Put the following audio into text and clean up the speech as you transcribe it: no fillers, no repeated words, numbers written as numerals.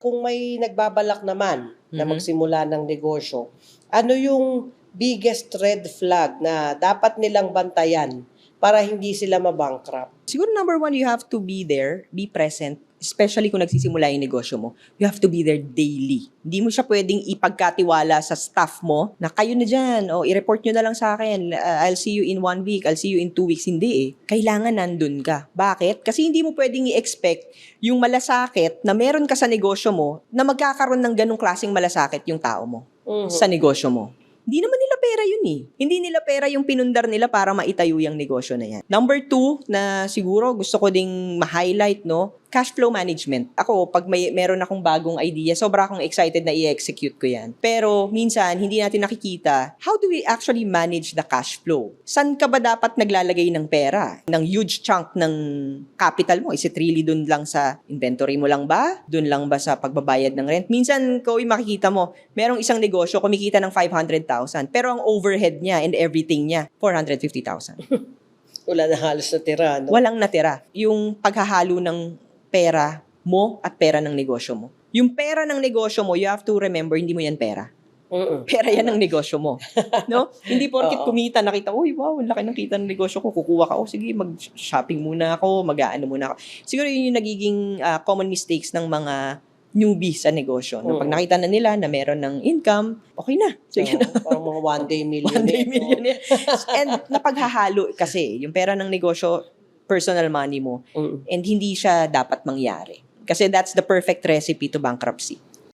Kung may nagbabalak naman na Mhm. magsimula ng negosyo, ano yung biggest red flag na dapat nilang bantayan para hindi sila mabankrupt? Siguro number one, you have to be there, be present, especially kung nagsisimula yung negosyo mo. You have to be there daily. Hindi mo siya pwedeng ipagkatiwala sa staff mo na kayo na dyan, o i-report nyo na lang sa akin, I'll see you in 1 week, I'll see you in 2 weeks. Hindi eh. Kailangan nandun ka. Bakit? Kasi hindi mo pwedeng i-expect yung malasakit na meron ka sa negosyo mo na magkakaroon ng ganong klaseng malasakit yung tao mo sa negosyo mo. Hindi naman nila pera yun eh. Hindi nila pera yung pinundar nila para maitayo yung negosyo na yan. Number 2 na siguro gusto ko ding ma-highlight, no? Cash flow management. Ako, pag meron akong bagong idea, sobra akong excited na i-execute ko yan. Pero minsan, hindi natin nakikita, how do we actually manage the cash flow? San ka ba dapat naglalagay ng pera? Ng huge chunk ng capital mo? Is it really dun lang sa inventory mo lang ba? Dun lang ba sa pagbabayad ng rent? Minsan, makikita mo, merong isang negosyo, kumikita ng 500,000, pero ang overhead niya and everything niya, 450,000. Wala na halos natira, no? Walang natira. Yung paghahalo ng pera mo at pera ng negosyo mo. Yung pera ng negosyo mo, you have to remember, hindi mo yan pera. Pera yan ng negosyo mo. No? Hindi porket Oo. kumita, nakita, uy, wow, laki ng kita ng negosyo ko, kukuha ka, sige, mag-shopping muna ako, mag-aano muna ako. Siguro yun yung nagiging common mistakes ng mga newbie sa negosyo. No? Pag nakita na nila na meron ng income, okay na. Sige na. Parang mga one day millionaire. One day millionaire. And napaghahalo kasi, yung pera ng negosyo, personal money mo, and hindi siya dapat mangyari. Kasi that's the perfect recipe to bankruptcy.